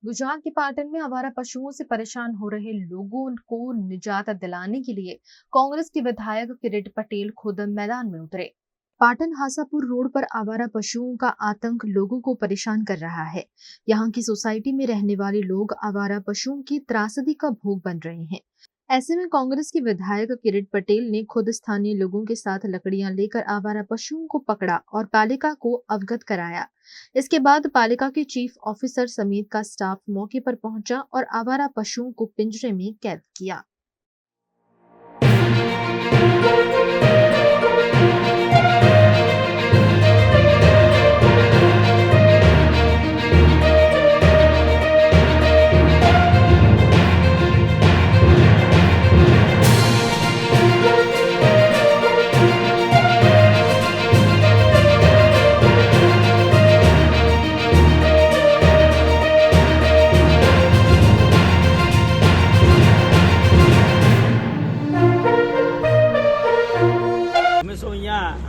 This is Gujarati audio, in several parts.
गुजरात के पाटन में आवारा पशुओं से परेशान हो रहे लोगों को निजात दिलाने के लिए कांग्रेस के विधायक किरीट पटेल खुद मैदान में उतरे। पाटन हासापुर रोड पर आवारा पशुओं का आतंक लोगों को परेशान कर रहा है। यहाँ की सोसाइटी में रहने वाले लोग आवारा पशुओं की त्रासदी का भोग बन रहे हैं। ऐसे में कांग्रेस के विधायक किरीट पटेल ने खुद स्थानीय लोगों के साथ लकड़ियां लेकर आवारा पशुओं को पकड़ा और पालिका को अवगत कराया। इसके बाद पालिका के चीफ ऑफिसर समेत का स्टाफ मौके पर पहुंचा और आवारा पशुओं को पिंजरे में कैद किया।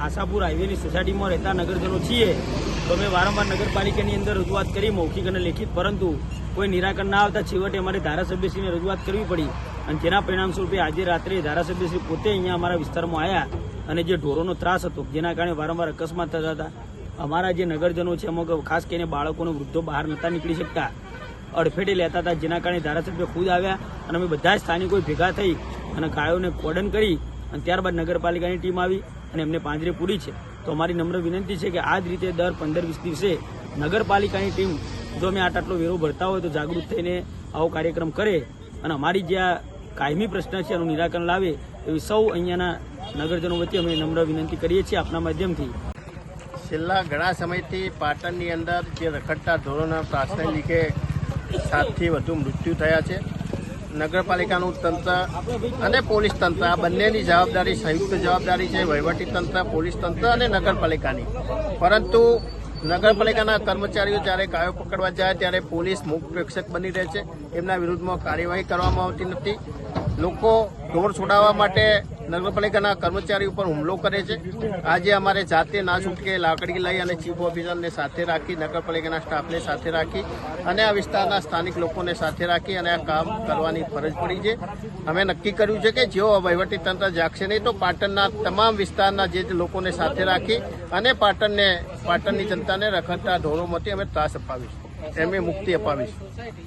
आशापुर हाईवे सोसायटी में रहता नगरजनों छीए तो अमे वारंवार नगरपालिका अंदर रजूआत करी मौखिक और लिखित, परंतु कोई निराकरण ना आवता छेवटे अमारे धारासभ्यश्री ने रजूआत करवी पड़ी और जेना परिणाम स्वरूपे आज रात्रे धारासभ्यश्री पोते अहींया अमारा विस्तार में आया और जे ढोरोनो त्रास हतो जेना कारणे वारंवार अकस्मात थता हता। अमारा जे नगरजनों छे अमुक खास करीने बाळकोने वृद्धो बहार नता निकળી શકતા, अडफेटे लेता था, जेना कारणे धारासभ्य खुद आव्या और अमे बधा स्थानिको भेगा थई अने गायोने कोर्डन करी और त्यारबाद नगरपालिकानी टीम आई અને એમને પાંજરે પૂરી છે। તો અમારી નમ્ર વિનંતી છે કે આ જ રીતે દર 15-20 દિવસે નગરપાલિકાની ટીમ જો અમે આટલો વેરો ભરતા હોય તો જાગૃત થઈને આવો કાર્યક્રમ કરે અને અમારી જે આ કાયમી પ્રશ્ન છે એનું નિરાકરણ લાવે એવી સૌ અહીંયાના નગરજનો વચ્ચે અમે નમ્ર વિનંતી કરીએ છીએ આપના માધ્યમથી। છેલ્લા ઘણા સમયથી પાટણની અંદર જે રખડતા ઢોરોના ત્રાસને લીધે 7થી વધુ મૃત્યુ થયા છે। નગરપાલિકાનું તંત્ર અને પોલીસ તંત્ર આ બંનેની જવાબદારી સંયુક્ત જવાબદારી છે, વહીવટી તંત્ર, પોલીસ તંત્ર અને નગરપાલિકાની। પરંતુ નગરપાલિકાના કર્મચારીઓ જ્યારે ગાયો પકડવા જાય ત્યારે પોલીસ મૂક પ્રેક્ષક બની રહે છે, એમના વિરુદ્ધમાં કાર્યવાહી કરવામાં આવતી નથી। લોકો ઢોર છોડાવવા માટે નગરપાલિકાના કર્મચારી ઉપર હુમલો કરે છે। આજે અમારે જાતે ના છૂટકે લાકડી લઈ અને ચીફ ઓફિસરને સાથે રાખી, નગરપાલિકાના સ્ટાફને સાથે રાખી અને આ વિસ્તારના સ્થાનિક લોકોને સાથે રાખી અને આ કામ કરવાની ફરજ પડી છે। અમે નક્કી કર્યું છે કે જો વહીવટી તંત્ર જાગશે નહીં તો પાટણના તમામ વિસ્તારના જે લોકોને સાથે રાખી અને પાટણની જનતાને રખડતા ઢોરોમાંથી અમે ત્રાસ અપાવીશું, એમને મુક્તિ અપાવીશું।